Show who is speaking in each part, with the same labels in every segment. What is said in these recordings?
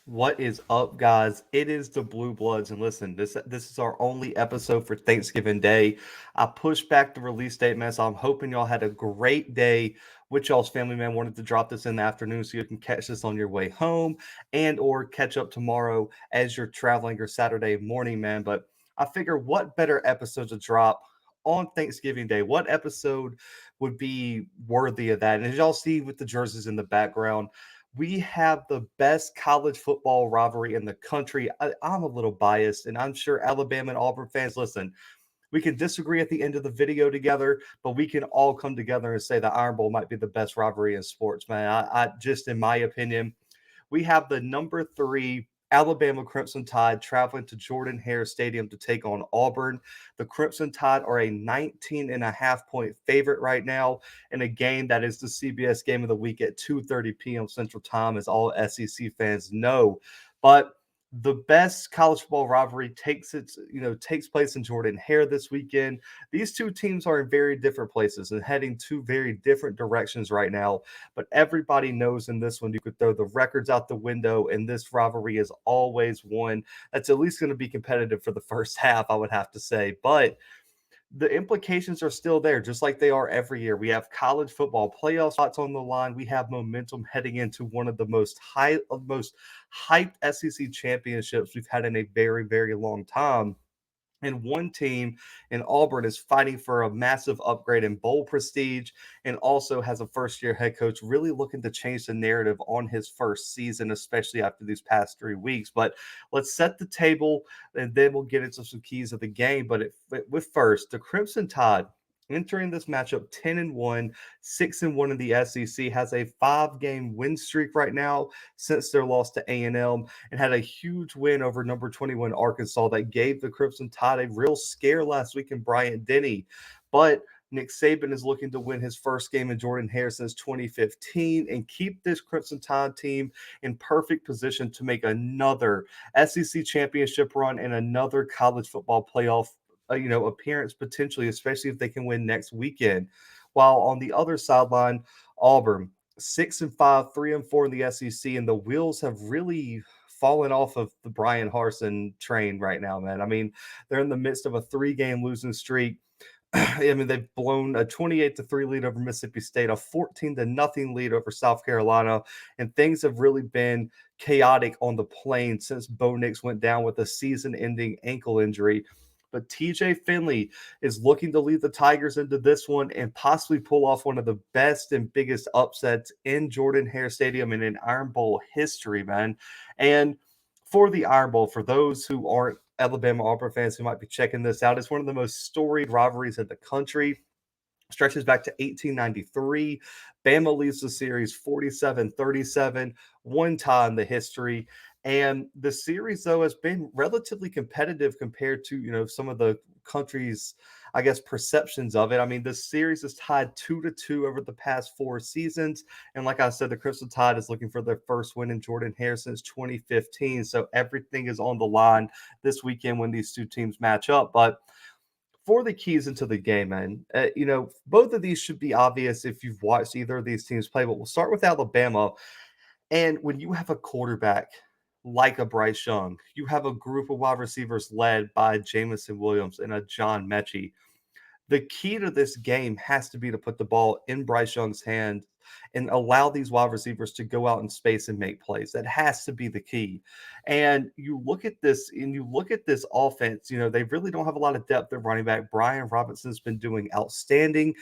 Speaker 1: What is up, guys? It is the Blue Bloods, and listen, this is our only episode for Thanksgiving Day. I pushed back the release date, man, so I'm hoping y'all had a great day with y'all's family, man. Wanted to drop this in the afternoon so you can catch this on your way home and or catch up tomorrow as you're traveling or Saturday morning, man. But I figure what better episode to drop on Thanksgiving Day? What episode would be worthy of that? And as y'all see with the jerseys in the background, we have the best college football rivalry in the country. I'm a little biased, and I'm sure Alabama and Auburn fans listen. We can disagree at the end of the video together, but we can all come together and say the Iron Bowl might be the best rivalry in sports, man. I just, in my opinion, we have the number three Alabama Crimson Tide traveling to Jordan-Hare Stadium to take on Auburn. The Crimson Tide are a 19.5 point favorite right now in a game that is the CBS game of the week at 2:30 p.m. Central Time, as all SEC fans know. But the best college football rivalry takes place in Jordan-Hare this weekend. These two teams are in very different places and heading two very different directions right now, but everybody knows in this one you could throw the records out the window, and this rivalry is always one that's at least going to be competitive for the first half, I would have to say. But the implications are still there, just like they are every year. We have college football playoff spots on the line. We have momentum heading into one of the most hyped SEC championships we've had in a very, very long time. And one team in Auburn is fighting for a massive upgrade in bowl prestige and also has a first year head coach really looking to change the narrative on his first season, especially after these past 3 weeks. But let's set the table and then we'll get into some keys of the game. With first, the Crimson Tide entering this matchup 10-1, 6-1 in the SEC, has a 5 game win streak right now since their loss to A&M, and had a huge win over number 21 Arkansas that gave the Crimson Tide a real scare last week in Bryant-Denny. But Nick Saban is looking to win his first game in Jordan-Hare since 2015 and keep this Crimson Tide team in perfect position to make another SEC championship run and another college football playoff appearance potentially, especially if they can win next weekend. While on the other sideline, Auburn 6-5, 3-4 in the SEC, and the wheels have really fallen off of the Brian Harsin train right now, man. I mean, they're in the midst of a 3 game losing streak. I mean, they've blown a 28-3 lead over Mississippi State, a 14-0 lead over South Carolina, and things have really been chaotic on the plane since Bo Nix went down with a season-ending ankle injury. But TJ Finley is looking to lead the Tigers into this one and possibly pull off one of the best and biggest upsets in Jordan-Hare Stadium and in Iron Bowl history, man. And for the Iron Bowl, for those who aren't Alabama Auburn fans who might be checking this out, it's one of the most storied rivalries in the country. Stretches back to 1893. Bama leads the series 47-37, one tie in the history. And the series, though, has been relatively competitive compared to, some of the country's, I guess, perceptions of it. I mean, the series is tied 2-2 over the past 4 seasons. And like I said, the Crimson Tide is looking for their first win in Jordan-Hare since 2015. So everything is on the line this weekend when these two teams match up. But for the keys into the game, man, both of these should be obvious if you've watched either of these teams play. But we'll start with Alabama. And when you have a quarterback like a Bryce Young, you have a group of wide receivers led by Jamison Williams and a John Mechie. The key to this game has to be to put the ball in Bryce Young's hand and allow these wide receivers to go out in space and make plays. That has to be the key. And you look at this offense, they really don't have a lot of depth at running back. Brian Robinson's been doing outstanding.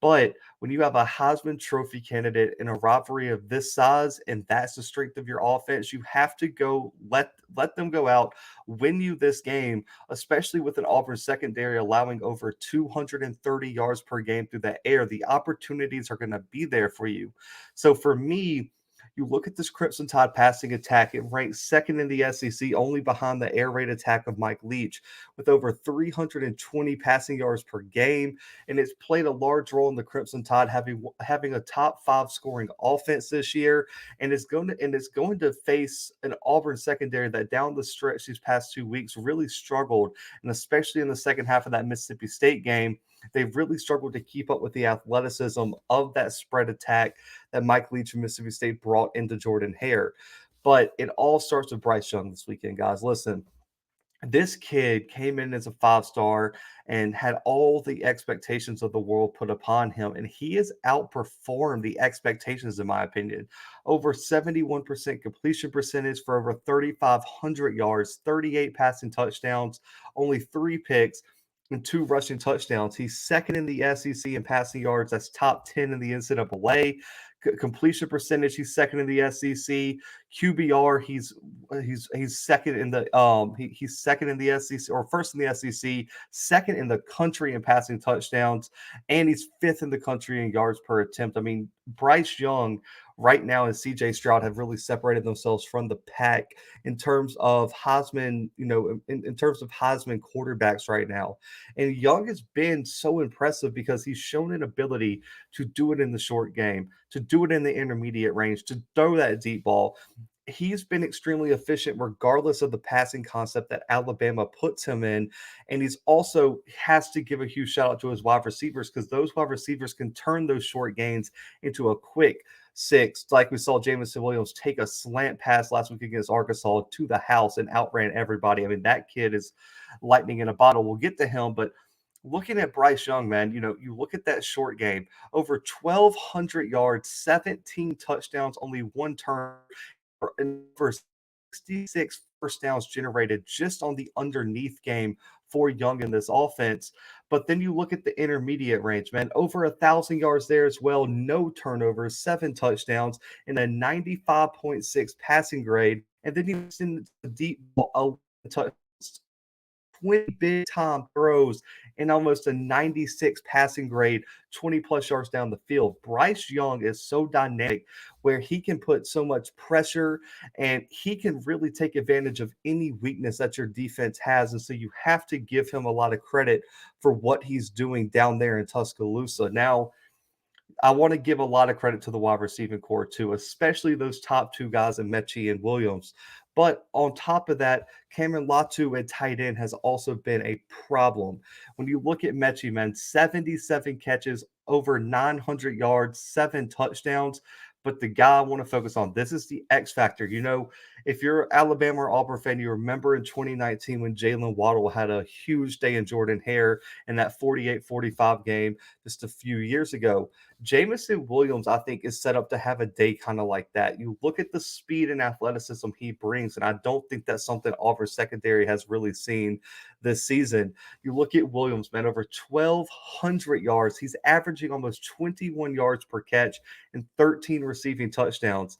Speaker 1: But when you have a Heisman Trophy candidate in a rivalry of this size, and that's the strength of your offense, you have to go let them go out, win you this game, especially with an Auburn secondary allowing over 230 yards per game through the air. The opportunities are going to be there for you. So for me, you look at this Crimson Tide passing attack, it ranks second in the SEC, only behind the air raid attack of Mike Leach, with over 320 passing yards per game. And it's played a large role in the Crimson Tide having a top 5 scoring offense this year. And it's going to face an Auburn secondary that down the stretch these past 2 weeks really struggled. And especially in the second half of that Mississippi State game, they've really struggled to keep up with the athleticism of that spread attack that Mike Leach and Mississippi State brought into Jordan-Hare. But it all starts with Bryce Young this weekend, guys. Listen, this kid came in as a 5 star and had all the expectations of the world put upon him, and he has outperformed the expectations, in my opinion. Over 71% completion percentage for over 3,500 yards, 38 passing touchdowns, only 3 picks, and 2 rushing touchdowns. He's second in the SEC in passing yards. That's top 10 in the NCAA. Completion percentage, he's second in the SEC. QBR, he's second in the he's second in the SEC, or first in the SEC, second in the country in passing touchdowns, and he's fifth in the country in yards per attempt. I mean, Bryce Young right now and CJ Stroud have really separated themselves from the pack in terms of Heisman, in terms of Heisman quarterbacks right now. And Young has been so impressive because he's shown an ability to do it in the short game, to do it in the intermediate range, to throw that deep ball. He's been extremely efficient regardless of the passing concept that Alabama puts him in. And he's also has to give a huge shout out to his wide receivers, because those wide receivers can turn those short gains into a quick six. Like we saw Jamison Williams take a slant pass last week against Arkansas to the house and outran everybody. I mean, that kid is lightning in a bottle. We'll get to him, but looking at Bryce Young, man, you look at that short game, over 1,200 yards, 17 touchdowns, only one turn, and over 66 first downs generated just on the underneath game for Young in this offense. But then you look at the intermediate range, man, over 1,000 yards there as well, no turnovers, 7 touchdowns, and a 95.6 passing grade. And then you send the deep ball, 20 big time throws, and almost a 96 passing grade, 20 plus yards down the field. Bryce Young is so dynamic where he can put so much pressure and he can really take advantage of any weakness that your defense has. And so you have to give him a lot of credit for what he's doing down there in Tuscaloosa. Now, I want to give a lot of credit to the wide receiving core too, especially those top two guys in Mechie and Williams. But on top of that, Cameron Latu at tight end has also been a problem. When you look at Mechie, man, 77 catches, over 900 yards, 7 touchdowns. But the guy I want to focus on, this is the X factor. If you're an Alabama or Auburn fan, you remember in 2019 when Jalen Waddle had a huge day in Jordan-Hare in that 48-45 game just a few years ago. Jamison Williams, I think, is set up to have a day kind of like that. You look at the speed and athleticism he brings, and I don't think that's something Auburn secondary has really seen this season. You look at Williams, man, over 1,200 yards. He's averaging almost 21 yards per catch and 13 receiving touchdowns.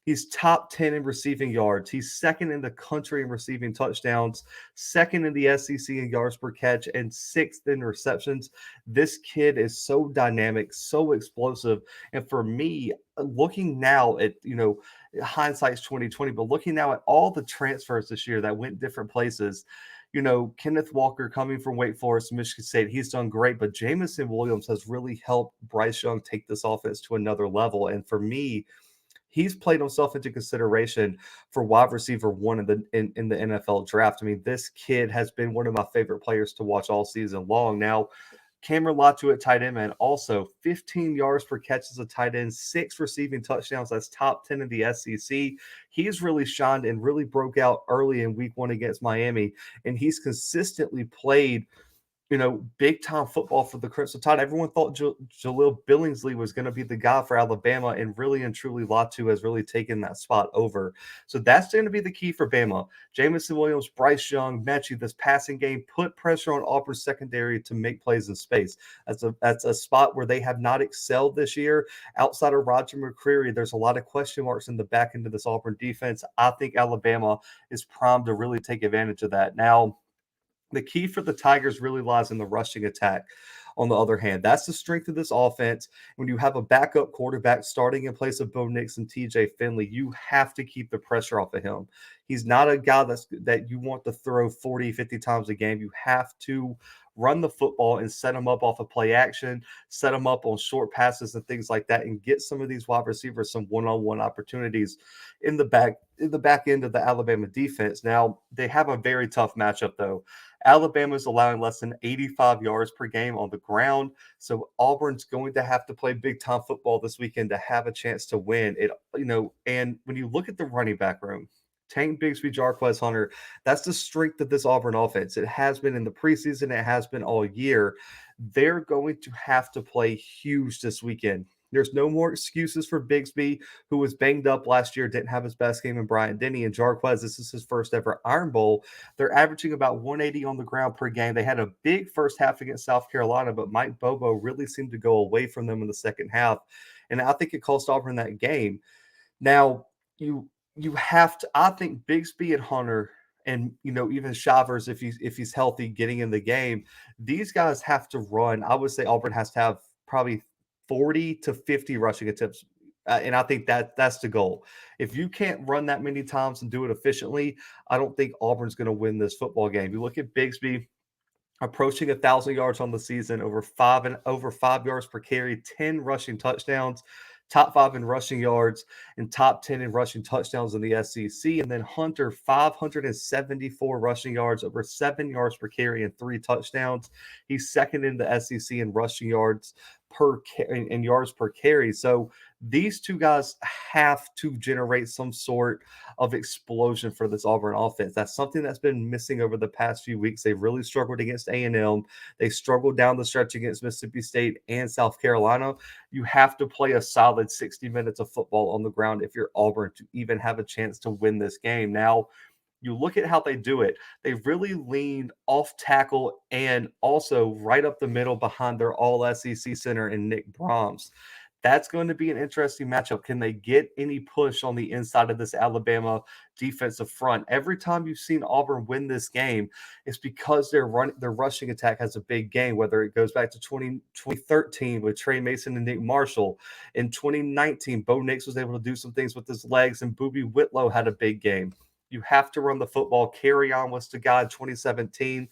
Speaker 1: He's top 10 in receiving yards. He's second in the country in receiving touchdowns, second in the SEC in yards per catch, and sixth in receptions. This kid is so dynamic, so explosive. And for me, looking now at, hindsight's 2020, but looking now at all the transfers this year that went different places, Kenneth Walker coming from Wake Forest, Michigan State, he's done great, but Jamison Williams has really helped Bryce Young take this offense to another level. And for me, he's played himself into consideration for wide receiver one in the NFL draft. I mean, this kid has been one of my favorite players to watch all season long. Now, Cameron Latu at tight end, man, also 15 yards per catch as a tight end, 6 receiving touchdowns. That's top 10 in the SEC. He's really shined and really broke out early in week 1 against Miami, and he's consistently played big time football for the Crimson Tide. Everyone thought Jaleel Billingsley was going to be the guy for Alabama, and really and truly Latu has really taken that spot over. So that's going to be the key for Bama. Jamison Williams, Bryce Young, Mechie, this passing game, put pressure on Auburn's secondary to make plays in space. That's a spot where they have not excelled this year. Outside of Roger McCreary, there's a lot of question marks in the back end of this Auburn defense. I think Alabama is primed to really take advantage of that. Now, the key for the Tigers really lies in the rushing attack. On the other hand, that's the strength of this offense. When you have a backup quarterback starting in place of Bo Nix and TJ Finley, you have to keep the pressure off of him. He's not a guy that you want to throw 40, 50 times a game. You have to run the football and set him up off of play action, set him up on short passes and things like that, and get some of these wide receivers some one-on-one opportunities in the back end of the Alabama defense. Now, they have a very tough matchup though. Alabama is allowing less than 85 yards per game on the ground. So Auburn's going to have to play big time football this weekend to have a chance to win it. And when you look at the running back room, Tank Bigsby, Jarquez Hunter, that's the strength of this Auburn offense. It has been in the preseason, it has been all year. They're going to have to play huge this weekend. There's no more excuses for Bigsby, who was banged up last year, didn't have his best game in Bryant Denny, and Jarquez. This is his first ever Iron Bowl. They're averaging about 180 on the ground per game. They had a big first half against South Carolina, but Mike Bobo really seemed to go away from them in the second half. And I think it cost Auburn that game. Now, you have to. I think Bigsby and Hunter, and even Shavers, if he's healthy, getting in the game, these guys have to run. I would say Auburn has to have probably 40 to 50 rushing attempts. And I think that's the goal. If you can't run that many times and do it efficiently, I don't think Auburn's going to win this football game. You look at Bigsby approaching 1,000 yards on the season, over 5 yards per carry, 10 rushing touchdowns, top 5 in rushing yards, and top 10 in rushing touchdowns in the SEC. And then Hunter, 574 rushing yards, over 7 yards per carry, and 3 touchdowns. He's second in the SEC in rushing yards in yards per carry. So these two guys have to generate some sort of explosion for this Auburn offense. That's something that's been missing over the past few weeks. They've really struggled against A&M. They struggled down the stretch against Mississippi State and South Carolina. You have to play a solid 60 minutes of football on the ground if you're Auburn to even have a chance to win this game. Now, you look at how they do it. They really lean off tackle and also right up the middle behind their all SEC center in Nick Brahms. That's going to be an interesting matchup. Can they get any push on the inside of this Alabama defensive front? Every time you've seen Auburn win this game, it's because their rushing attack has a big game, whether it goes back to 2013 with Trey Mason and Nick Marshall. In 2019, Bo Nix was able to do some things with his legs, and Boobie Whitlow had a big game. You have to run the football. Carry on was to God 2017.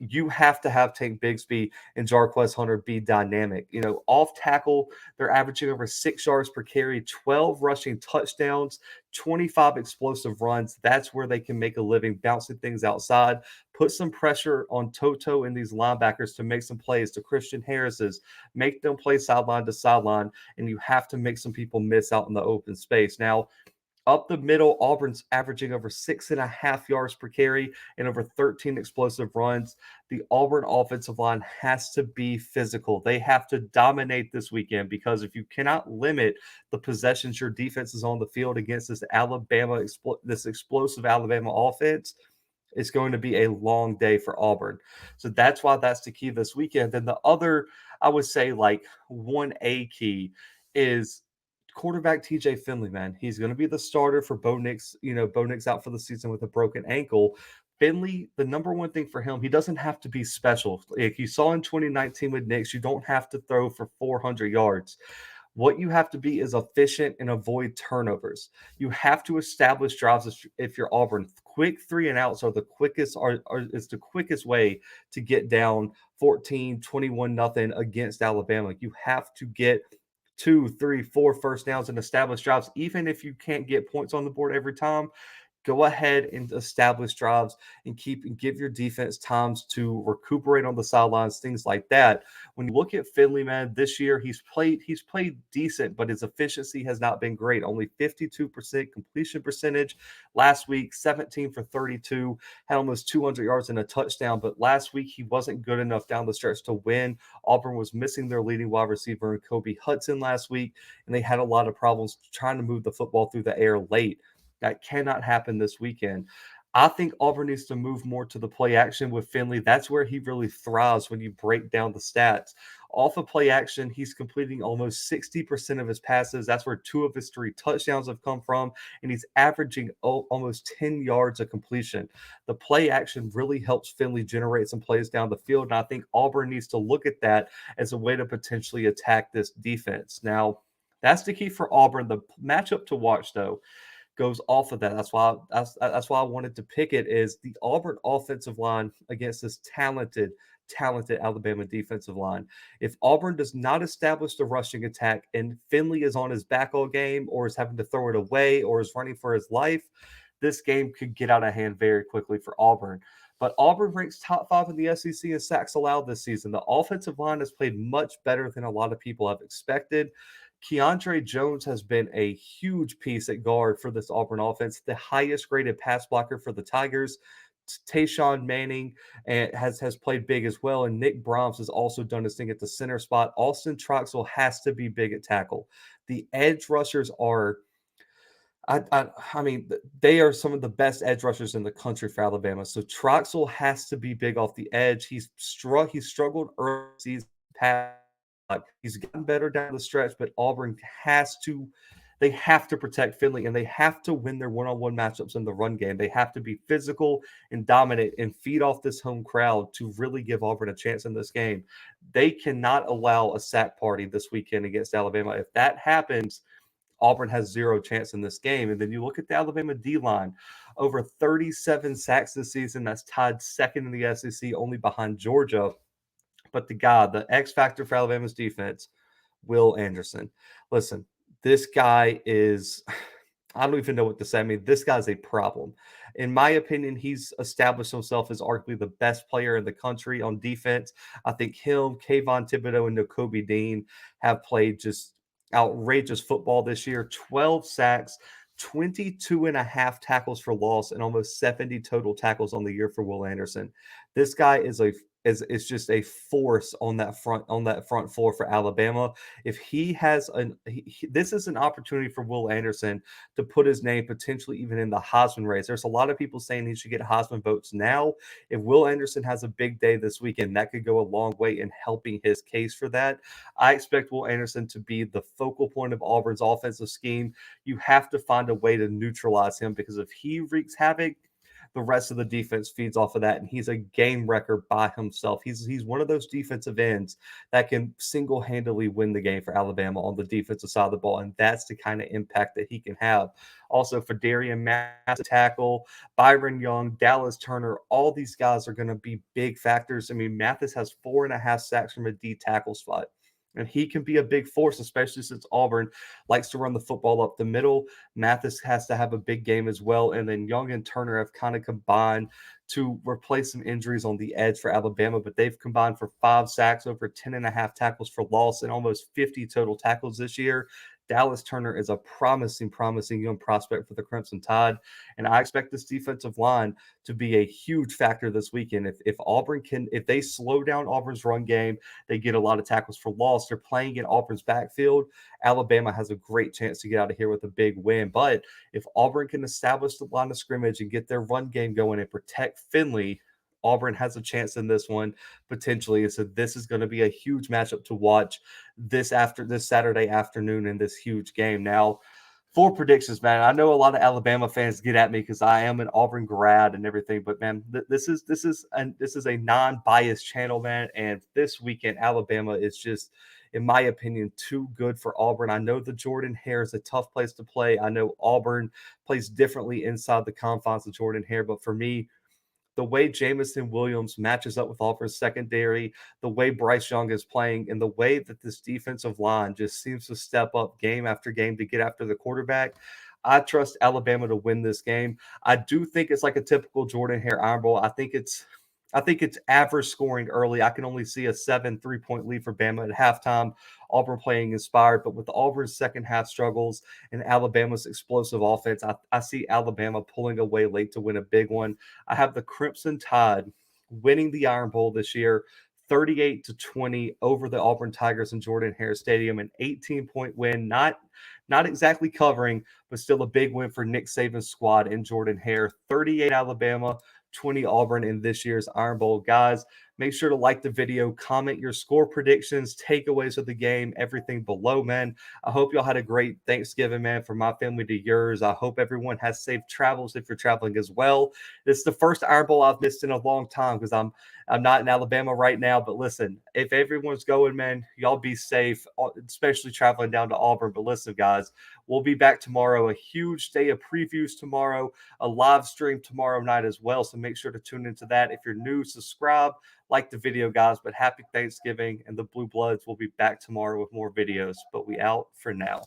Speaker 1: You have to have Tank Bigsby and Jarquez Hunter be dynamic. Off tackle, they're averaging over 6 yards per carry, 12 rushing touchdowns, 25 explosive runs. That's where they can make a living, bouncing things outside. Put some pressure on Toto and these linebackers to make some plays to Christian Harris's, make them play sideline to sideline, and you have to make some people miss out in the open space. Now, up the middle, Auburn's averaging over 6.5 yards per carry and over 13 explosive runs. The Auburn offensive line has to be physical. They have to dominate this weekend, because if you cannot limit the possessions your defense is on the field against this explosive Alabama offense, it's going to be a long day for Auburn. So that's why that's the key this weekend. Then the other, I would say, like 1A key is quarterback TJ Finley, man. He's going to be the starter for Bo Nix. Bo Nix out for the season with a broken ankle. Finley, the number one thing for him, he doesn't have to be special. Like you saw in 2019 with Nix, you don't have to throw for 400 yards. What you have to be is efficient and avoid turnovers. You have to establish drives if you're Auburn. Quick 3 and outs are the quickest is the quickest way to get down 14, 21 nothing against Alabama. You have to get 2, 3, 4 first downs and establish drives. Even if you can't get points on the board every time, go ahead and establish drives and give your defense times to recuperate on the sidelines, things like that. When you look at Finley, man, this year he's played decent, but his efficiency has not been great. Only 52% completion percentage. Last week, 17 for 32, had almost 200 yards and a touchdown. But last week he wasn't good enough down the stretch to win. Auburn was missing their leading wide receiver in Kobe Hudson last week, and they had a lot of problems trying to move the football through the air late. That cannot happen this weekend. I think Auburn needs to move more to the play action with Finley. That's where he really thrives when you break down the stats. Off of play action, he's completing almost 60% of his passes. That's where 2 of his 3 touchdowns have come from, and he's averaging almost 10 yards of completion. The play action really helps Finley generate some plays down the field, and I think Auburn needs to look at that as a way to potentially attack this defense. Now, that's the key for Auburn. The matchup to watch, though, goes off of that. That's why I wanted to pick it is the Auburn offensive line against this talented Alabama defensive line. If Auburn does not establish the rushing attack and Finley is on his back all game or is having to throw it away or is running for his life, this game could get out of hand very quickly for Auburn. But Auburn ranks top 5 in the SEC in sacks allowed this season. The offensive line has played much better than a lot of people have expected. Keandre Jones has been a huge piece at guard for this Auburn offense, the highest graded pass blocker for the Tigers. Tayshawn Manning has played big as well, and Nick Brahms has also done his thing at the center spot. Austin Troxell has to be big at tackle. The edge rushers are I mean, they are some of the best edge rushers in the country for Alabama. So Troxell has to be big off the edge. He's struggled early season past. He's gotten better down the stretch, but Auburn they have to protect Finley and they have to win their one-on-one matchups in the run game. They have to be physical and dominate and feed off this home crowd to really give Auburn a chance in this game. They cannot allow a sack party this weekend against Alabama. If that happens, Auburn has zero chance in this game. And then you look at the Alabama D line, over 37 sacks this season. That's tied second in the SEC, only behind Georgia. But the X factor for Alabama's defense, Will Anderson. Listen, this guy is, I don't even know what to say. I mean, this guy's a problem. In my opinion, he's established himself as arguably the best player in the country on defense. I think him, Kayvon Thibodeau, and Nakobe Dean have played just outrageous football this year. 12 sacks, 22 and a half tackles for loss, and almost 70 total tackles on the year for Will Anderson. This guy is just a force on that front four for Alabama. If he has this is an opportunity for Will Anderson to put his name potentially even in the Heisman race. There's a lot of people saying he should get Heisman votes now. If Will Anderson has a big day this weekend, that could go a long way in helping his case for that. I expect Will Anderson to be the focal point of Auburn's offensive scheme. You have to find a way to neutralize him because if he wreaks havoc, the rest of the defense feeds off of that, and he's a game wrecker by himself. He's one of those defensive ends that can single-handedly win the game for Alabama on the defensive side of the ball, and that's the kind of impact that he can have. Also, for Darian Mathis, tackle, Byron Young, Dallas Turner, all these guys are going to be big factors. I mean, Mathis has 4.5 sacks from a D tackle spot. And he can be a big force, especially since Auburn likes to run the football up the middle. Mathis has to have a big game as well. And then Young and Turner have kind of combined to replace some injuries on the edge for Alabama, but they've combined for 5 sacks, over 10.5 tackles for loss, and almost 50 total tackles this year. Dallas Turner is a promising young prospect for the Crimson Tide. And I expect this defensive line to be a huge factor this weekend. If they slow down Auburn's run game, they get a lot of tackles for loss. They're playing in Auburn's backfield. Alabama has a great chance to get out of here with a big win. But if Auburn can establish the line of scrimmage and get their run game going and protect Finley, Auburn has a chance in this one potentially. And so this is going to be a huge matchup to watch this Saturday afternoon in this huge game. Now, for predictions, man, I know a lot of Alabama fans get at me because I am an Auburn grad and everything, but man, this is a non-biased channel, man. And this weekend, Alabama is just, in my opinion, too good for Auburn. I know the Jordan-Hare is a tough place to play. I know Auburn plays differently inside the confines of Jordan-Hare, but for me, the way Jamison Williams matches up with Auburn's secondary, the way Bryce Young is playing, and the way that this defensive line just seems to step up game after game to get after the quarterback, I trust Alabama to win this game. I do think it's like a typical Jordan-Hare Iron Bowl. I think it's average scoring early. I can only see a 7 3-point lead for Bama at halftime. Auburn playing inspired, but with Auburn's second half struggles and Alabama's explosive offense, I see Alabama pulling away late to win a big one. I have the Crimson Tide winning the Iron Bowl this year, 38-20 over the Auburn Tigers in Jordan-Hare Stadium, an 18-point win. Not exactly covering, but still a big win for Nick Saban's squad in Jordan-Hare. 38 Alabama, 20 Auburn in this year's Iron Bowl. Guys, Make sure to like the video, comment your score predictions, takeaways of the game, everything below, man. I hope y'all had a great Thanksgiving, man, from my family to yours. I hope everyone has safe travels if you're traveling as well. This is the first Iron Bowl I've missed in a long time because I'm not in Alabama right now. But listen, if everyone's going, man, y'all be safe, especially traveling down to Auburn. But listen, guys, we'll be back tomorrow. A huge day of previews tomorrow, a live stream tomorrow night as well. So make sure to tune into that. If you're new, subscribe, like the video, guys. But happy Thanksgiving, and the Blue Bloods will be back tomorrow with more videos. But we out for now.